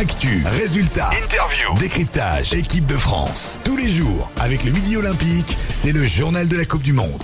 Actu, résultats, interview, décryptage, équipe de France. Tous les jours, avec le Midi Olympique, c'est le journal de la Coupe du Monde.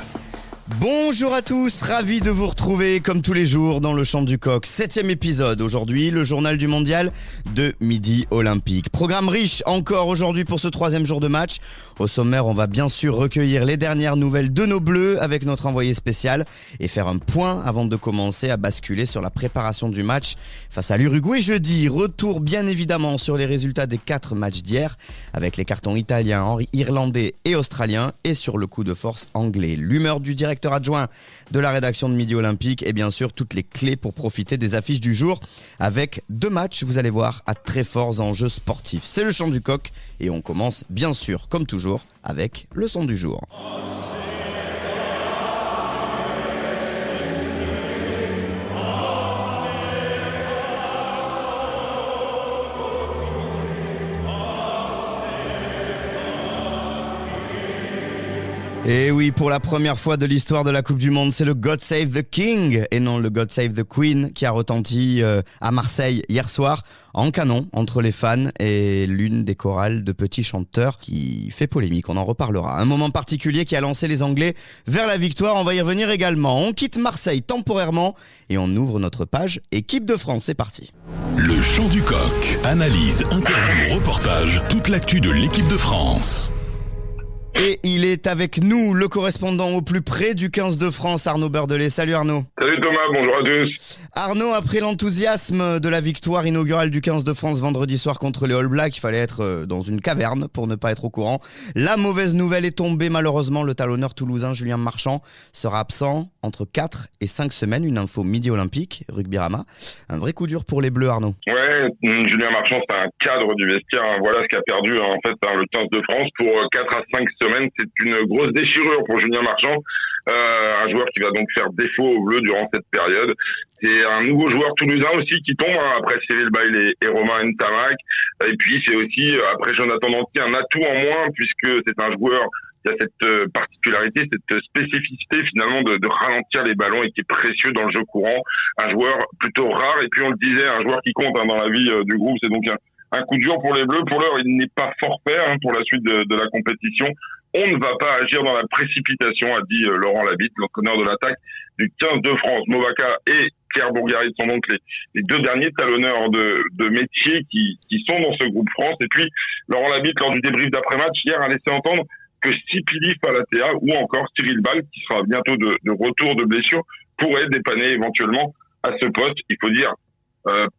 Bonjour à tous, ravi de vous retrouver comme tous les jours dans le Chant du Coq. 7e épisode aujourd'hui, le journal du mondial de Midi Olympique. Programme riche encore aujourd'hui pour ce 3e jour de match. Au sommaire, on va bien sûr recueillir les dernières nouvelles de nos Bleus avec notre envoyé spécial et faire un point avant de commencer à basculer sur la préparation du match face à l'Uruguay jeudi. Retour bien évidemment sur les résultats des 4 matchs d'hier avec les cartons italiens, irlandais et australiens et sur le coup de force anglais. L'humeur du directeur adjoint de la rédaction de Midi Olympique et bien sûr toutes les clés pour profiter des affiches du jour avec 2 matchs, vous allez voir, à très forts enjeux sportifs. C'est le Chant du Coq et on commence bien sûr comme toujours avec le son du jour. Et oui, pour la première fois de l'histoire de la Coupe du Monde, c'est le God Save the King et non le God Save the Queen qui a retenti à Marseille hier soir en canon entre les fans et l'une des chorales de petits chanteurs qui fait polémique, on en reparlera. Un moment particulier qui a lancé les Anglais vers la victoire, on va y revenir également. On quitte Marseille temporairement et on ouvre notre page équipe de France, c'est parti. Le Chant du Coq, analyse, interview, reportage, toute l'actu de l'équipe de France. Et il est avec nous, le correspondant au plus près du 15 de France, Arnaud Beurdelet. Salut Arnaud. Salut Thomas, bonjour à tous. Arnaud, après l'enthousiasme de la victoire inaugurale du 15 de France vendredi soir contre les All Blacks, il fallait être dans une caverne pour ne pas être au courant. La mauvaise nouvelle est tombée malheureusement, le talonneur toulousain Julien Marchand sera absent entre 4 et 5 semaines. Une info Midi Olympique, Rugbyrama. Un vrai coup dur pour les Bleus, Arnaud. Ouais, Julien Marchand, c'est un cadre du vestiaire. Voilà ce qu'a perdu en fait le 15 de France pour 4 à 5 semaines. C'est une grosse déchirure pour Julien Marchand, un joueur qui va donc faire défaut aux Bleus durant cette période. C'est un nouveau joueur toulousain aussi qui tombe après Cyril Baille et Romain Ntamak. Et puis c'est aussi, après Jonathan Danty, un atout en moins puisque c'est un joueur qui a cette particularité, cette spécificité finalement de ralentir les ballons et qui est précieux dans le jeu courant. Un joueur plutôt rare et puis on le disait, un joueur qui compte dans la vie du groupe. C'est donc un coup dur pour les Bleus. Pour l'heure, il n'est pas forfait pour la suite de la compétition. On ne va pas agir dans la précipitation, a dit Laurent Labitte, l'entraîneur de l'attaque du 15 de France. Movaca et Pierre Bourgarit sont donc les 2 derniers talonneurs de métier qui sont dans ce groupe France. Et puis, Laurent Labitte, lors du débrief d'après-match, hier, a laissé entendre que Sipili Falatea ou encore Cyril Balle, qui sera bientôt de retour de blessure, pourraient dépanner éventuellement à ce poste. Il faut dire,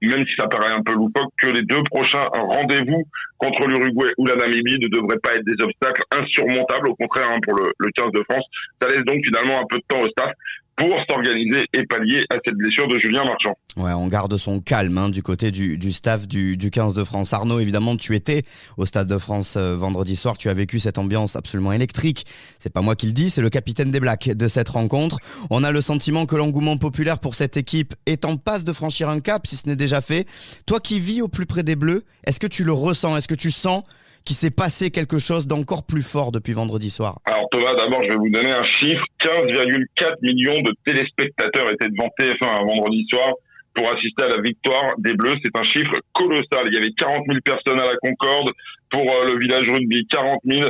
même si ça paraît un peu loufoque, que les 2 prochains rendez-vous contre l'Uruguay ou la Namibie ne devraient pas être des obstacles insurmontables, au contraire pour le 15 de France. Ça laisse donc finalement un peu de temps au staff pour s'organiser et pallier à cette blessure de Julien Marchand. Ouais, on garde son calme du côté du staff du 15 de France. Arnaud, évidemment, tu étais au Stade de France vendredi soir. Tu as vécu cette ambiance absolument électrique. C'est pas moi qui le dis, c'est le capitaine des Blacks de cette rencontre. On a le sentiment que l'engouement populaire pour cette équipe est en passe de franchir un cap, si ce n'est déjà fait. Toi qui vis au plus près des Bleus, est-ce que tu le ressens? Est-ce que tu sens qu'il s'est passé quelque chose d'encore plus fort depuis vendredi soir? Alors Thomas, d'abord je vais vous donner un chiffre. 15,4 millions de téléspectateurs étaient devant TF1 un vendredi soir pour assister à la victoire des Bleus. C'est un chiffre colossal. Il y avait 40 000 personnes à la Concorde pour le village rugby, 40 000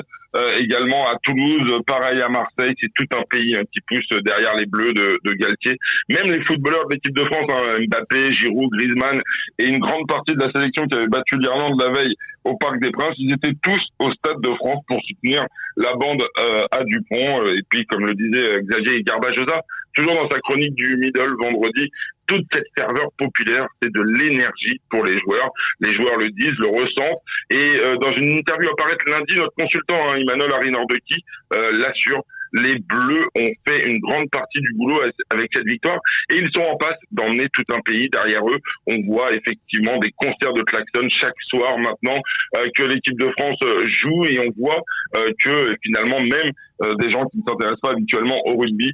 également à Toulouse, pareil à Marseille. C'est tout un pays qui pousse derrière les Bleus de Galtier. Même les footballeurs de l'équipe de France, Mbappé, Giroud, Griezmann et une grande partie de la sélection qui avait battu l'Irlande la veille au Parc des Princes, ils étaient tous au Stade de France pour soutenir la bande à Dupont. Et puis, comme le disait Xavier Garbajosa, toujours dans sa chronique du Middle vendredi, toute cette ferveur populaire, c'est de l'énergie pour les joueurs. Les joueurs le disent, le ressentent. Et dans une interview à paraître lundi, notre consultant, Emmanuel Arinordeki, l'assure. Les Bleus ont fait une grande partie du boulot avec cette victoire et ils sont en passe d'emmener tout un pays derrière eux. On voit effectivement des concerts de klaxon chaque soir maintenant que l'équipe de France joue et on voit que finalement même des gens qui ne s'intéressent pas habituellement au rugby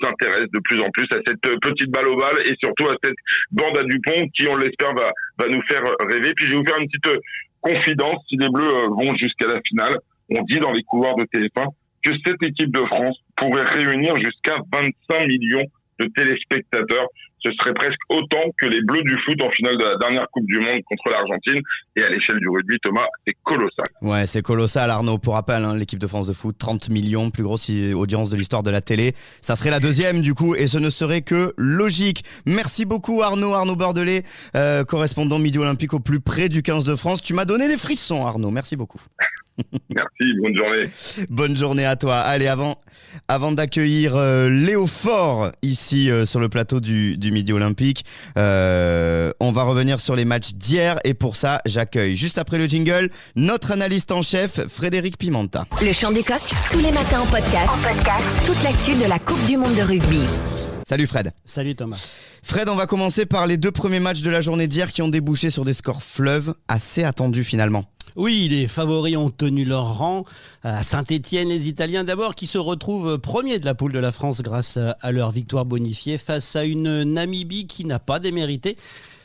s'intéressent de plus en plus à cette petite balle ovale et surtout à cette bande à Dupont qui, on l'espère, va nous faire rêver. Puis je vais vous faire une petite confidence. Si les Bleus vont jusqu'à la finale, on dit dans les couloirs de TF1 que cette équipe de France pourrait réunir jusqu'à 25 millions de téléspectateurs. Ce serait presque autant que les Bleus du foot en finale de la dernière Coupe du Monde contre l'Argentine. Et à l'échelle du rugby, Thomas, c'est colossal. Ouais, c'est colossal, Arnaud. Pour rappel, l'équipe de France de foot, 30 millions, plus grosse audience de l'histoire de la télé. Ça serait la deuxième du coup, et ce ne serait que logique. Merci beaucoup Arnaud Bordelais, correspondant Midi Olympique au plus près du 15 de France. Tu m'as donné des frissons, Arnaud. Merci beaucoup. Merci, bonne journée. Bonne journée à toi. Allez, avant d'accueillir Léo Faure ici sur le plateau du Midi Olympique, on va revenir sur les matchs d'hier et pour ça, j'accueille juste après le jingle notre analyste en chef, Frédéric Pimenta. Le Chant du Coq, tous les matins en podcast. Toute l'actu de la Coupe du Monde de rugby. Salut Fred. Salut Thomas. Fred, on va commencer par les deux premiers matchs de la journée d'hier qui ont débouché sur des scores fleuves assez attendus finalement. Oui, les favoris ont tenu leur rang. À Saint-Etienne, les Italiens d'abord qui se retrouvent premiers de la poule de la France grâce à leur victoire bonifiée face à une Namibie qui n'a pas démérité.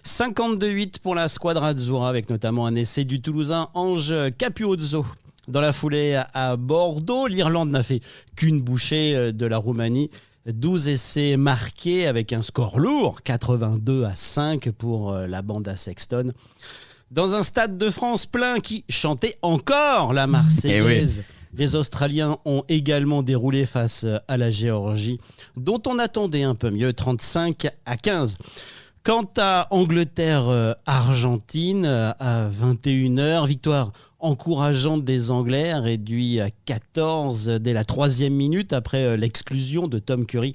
52-8 pour la squadra Azzurra avec notamment un essai du Toulousain Ange Capuozzo. Dans la foulée à Bordeaux, l'Irlande n'a fait qu'une bouchée de la Roumanie. 12 essais marqués avec un score lourd, 82-5 pour la bande à Sexton. Dans un stade de France plein qui chantait encore la Marseillaise, les Australiens ont également déroulé face à la Géorgie, dont on attendait un peu mieux, 35-15. Quant à Angleterre-Argentine, à 21h, victoire encourageante des Anglais, réduit à 14 dès la 3e minute après l'exclusion de Tom Curry.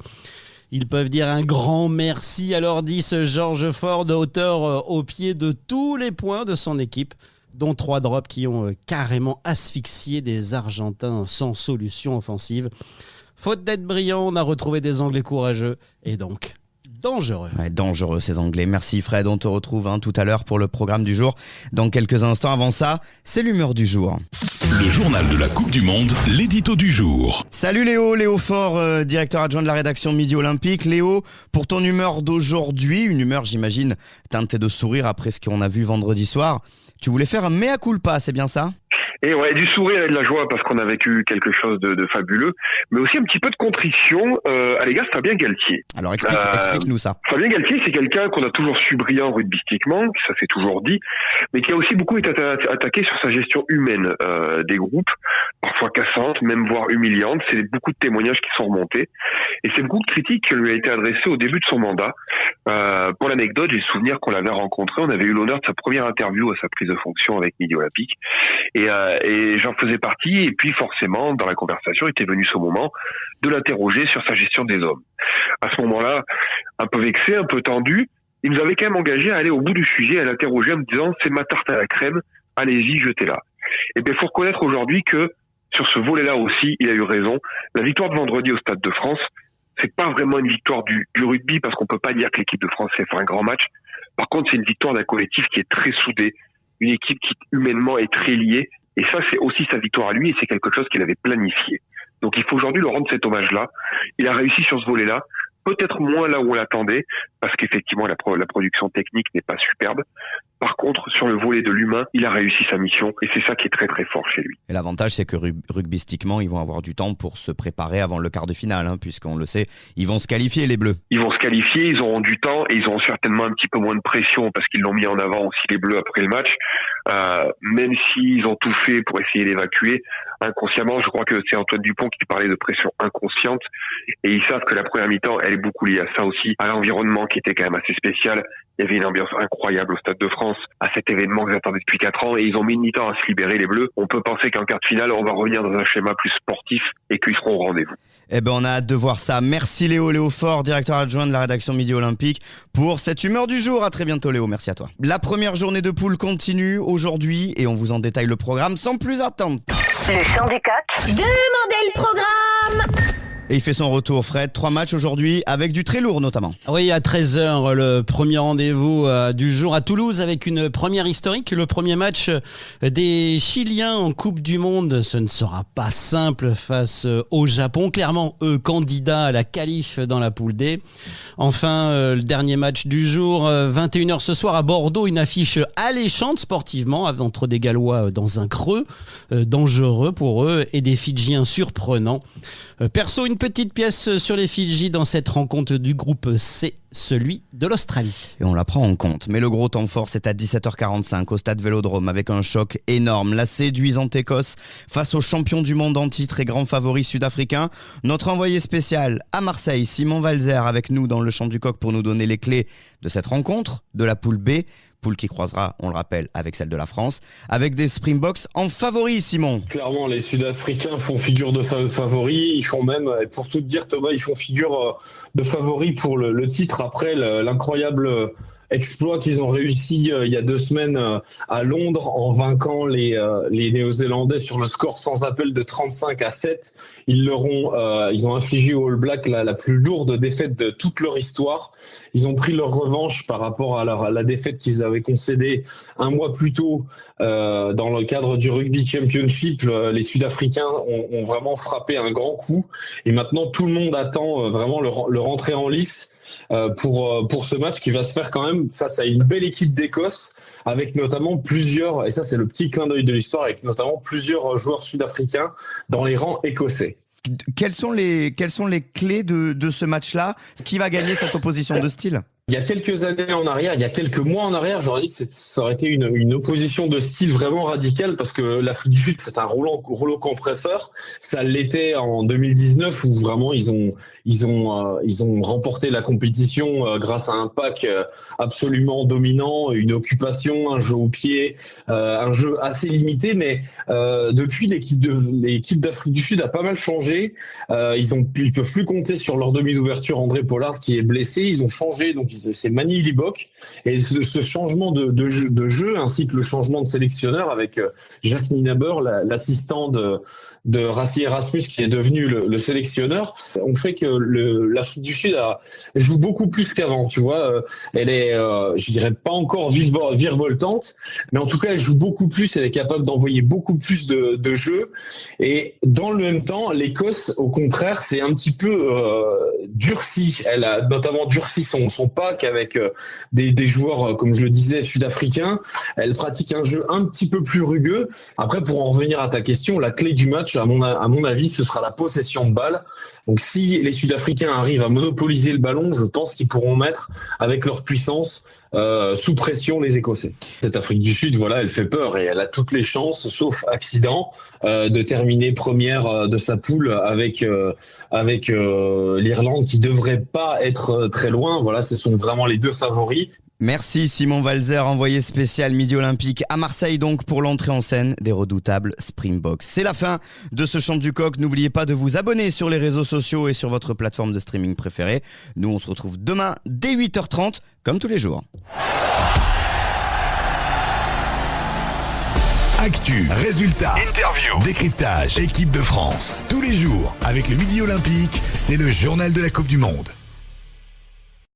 Ils peuvent dire un grand merci à leur 10 George Ford, auteur au pied de tous les points de son équipe, dont 3 drops qui ont carrément asphyxié des Argentins sans solution offensive. Faute d'être brillant, on a retrouvé des Anglais courageux et donc dangereux. Ouais, dangereux ces Anglais. Merci Fred, on te retrouve tout à l'heure pour le programme du jour. Dans quelques instants, avant ça, c'est l'humeur du jour. Le journal de la Coupe du Monde, l'édito du jour. Salut Léo Faure, directeur adjoint de la rédaction Midi Olympique. Léo, pour ton humeur d'aujourd'hui, une humeur j'imagine teintée de sourire après ce qu'on a vu vendredi soir, tu voulais faire un mea culpa, c'est bien ça ? Et ouais, du sourire et de la joie parce qu'on a vécu quelque chose de fabuleux, mais aussi un petit peu de contrition à l'égard de Fabien Galtier. Alors explique-nous ça. Fabien Galtier, c'est quelqu'un qu'on a toujours su brillant rugbystiquement, ça s'est toujours dit, mais qui a aussi beaucoup été attaqué sur sa gestion humaine des groupes, parfois cassante, même voire humiliante. C'est beaucoup de témoignages qui sont remontés, et c'est beaucoup de critiques qui lui a été adressées au début de son mandat. Pour l'anecdote, j'ai le souvenir qu'on l'avait rencontré, on avait eu l'honneur de sa première interview à sa prise de fonction avec Midi Olympique, et j'en faisais partie, et puis forcément, dans la conversation, était venu ce moment de l'interroger sur sa gestion des hommes. À ce moment-là, un peu vexé, un peu tendu, il nous avait quand même engagé à aller au bout du sujet, à l'interroger en me disant « c'est ma tarte à la crème, allez-y, jetez-la ». Et bien, il faut reconnaître aujourd'hui que sur ce volet-là aussi, il a eu raison. La victoire de vendredi au Stade de France, c'est pas vraiment une victoire du rugby, parce qu'on peut pas dire que l'équipe de France ait fait un grand match. Par contre, c'est une victoire d'un collectif qui est très soudé, une équipe qui humainement est très liée. Et ça, c'est aussi sa victoire à lui, et c'est quelque chose qu'il avait planifié. Donc il faut aujourd'hui le rendre cet hommage-là. Il a réussi sur ce volet-là, peut-être moins là où on l'attendait, parce qu'effectivement la production technique n'est pas superbe. Par contre, sur le volet de l'humain, il a réussi sa mission, et c'est ça qui est très très fort chez lui. Et l'avantage, c'est que rugbystiquement, ils vont avoir du temps pour se préparer avant le quart de finale, puisqu'on le sait, ils vont se qualifier les Bleus. Ils vont se qualifier, ils auront du temps, et ils auront certainement un petit peu moins de pression, parce qu'ils l'ont mis en avant aussi les Bleus après le match. Même s'ils ont tout fait pour essayer d'évacuer, inconsciemment, je crois que c'est Antoine Dupont qui parlait de pression inconsciente, et ils savent que la première mi-temps, elle est beaucoup liée à ça aussi, à l'environnement qui était quand même assez spécial. Il y avait une ambiance incroyable au Stade de France, à cet événement que j'attendais depuis 4 ans, et ils ont mis une mi-temps à se libérer, les Bleus. On peut penser qu'en quart de finale, on va revenir dans un schéma plus sportif et qu'ils seront au rendez-vous. Eh ben, on a hâte de voir ça. Merci Léo Faure, directeur adjoint de la rédaction Midi Olympique, pour cette humeur du jour. À très bientôt Léo, merci à toi. La première journée de poule continue aujourd'hui et on vous en détaille le programme sans plus attendre. Le Chant du Coq. Demandez le programme. Et il fait son retour, Fred. 3 matchs aujourd'hui avec du très lourd notamment. Oui, à 13h, le premier rendez-vous du jour à Toulouse avec une première historique. Le premier match des Chiliens en Coupe du Monde. Ce ne sera pas simple face au Japon. Clairement, eux, candidats à la qualif dans la poule D. Enfin, le dernier match du jour, 21h ce soir à Bordeaux. Une affiche alléchante sportivement entre des Gallois dans un creux dangereux pour eux et des Fidjiens surprenants. Perso, une une petite pièce sur les Fidji dans cette rencontre du groupe C, celui de l'Australie. Et on la prend en compte. Mais le gros temps fort, c'est à 17h45 au stade Vélodrome avec un choc énorme. La séduisante Écosse face aux champions du monde en titre et grands favoris sud-africains. Notre envoyé spécial à Marseille, Simon Valzer, avec nous dans le champ du coq pour nous donner les clés de cette rencontre de la poule B. Poule qui croisera, on le rappelle, avec celle de la France, avec des Springboks en favoris, Simon. Clairement, les Sud-Africains font figure de favoris. Ils font même, pour tout te dire, Thomas, ils font figure de favoris pour le titre après l'incroyable exploit qu'ils ont réussi il y a 2 semaines à Londres en vainquant les Néo-Zélandais sur le score sans appel de 35-7. Ils ont infligé aux All Blacks la plus lourde défaite de toute leur histoire. Ils ont pris leur revanche par rapport à la défaite qu'ils avaient concédée un mois plus tôt dans le cadre du Rugby Championship. Les Sud-Africains ont vraiment frappé un grand coup et maintenant tout le monde attend vraiment leur entrée en lice pour ce match qui va se faire quand même face à une belle équipe d'Écosse avec notamment plusieurs, et ça c'est le petit clin d'œil de l'histoire, avec notamment plusieurs joueurs sud-africains dans les rangs écossais. Quelles sont les clés de ce match-là ? Qui va gagner cette opposition de style ? Il y a quelques années en arrière, il y a quelques mois en arrière, j'aurais dit que ça aurait été une opposition de style vraiment radicale parce que l'Afrique du Sud, c'est un rouleau compresseur. Ça l'était en 2019 où vraiment ils ont remporté la compétition grâce à un pack absolument dominant, une occupation, un jeu au pied, un jeu assez limité. Mais depuis, l'équipe d'Afrique du Sud a pas mal changé. Ils peuvent plus compter sur leur demi d'ouverture André Pollard qui est blessé. Ils ont changé, donc c'est Mani Libok, et ce changement de jeu ainsi que le changement de sélectionneur avec Jacques Nienaber, l'assistant de Rassi Erasmus qui est devenu le sélectionneur, on fait que l'Afrique du Sud joue beaucoup plus qu'avant, tu vois. Elle est, je dirais pas encore virevoltante, mais en tout cas elle joue beaucoup plus, elle est capable d'envoyer beaucoup plus de jeux, et dans le même temps l'Écosse au contraire c'est un petit peu durci, elle a notamment durci son pack avec des joueurs, comme je le disais, sud-africains. Elle pratique un jeu un petit peu plus rugueux. Après, pour en revenir à ta question, la clé du match, à mon avis, ce sera la possession de balle. Donc, si les Sud-Africains arrivent à monopoliser le ballon, je pense qu'ils pourront mettre, avec leur puissance, sous pression les Écossais. Cette Afrique du Sud, voilà, elle fait peur et elle a toutes les chances, sauf accident, de terminer première de sa poule avec l'Irlande qui devrait pas être très loin. Voilà, ce sont vraiment les 2 favoris. Merci Simon Valzer, envoyé spécial Midi Olympique à Marseille donc pour l'entrée en scène des redoutables Springboks. C'est la fin de ce Chant du Coq. N'oubliez pas de vous abonner sur les réseaux sociaux et sur votre plateforme de streaming préférée. Nous on se retrouve demain dès 8h30 comme tous les jours. Actu, résultats, interviews, décryptage, équipe de France. Tous les jours, avec le Midi Olympique, c'est le journal de la Coupe du Monde.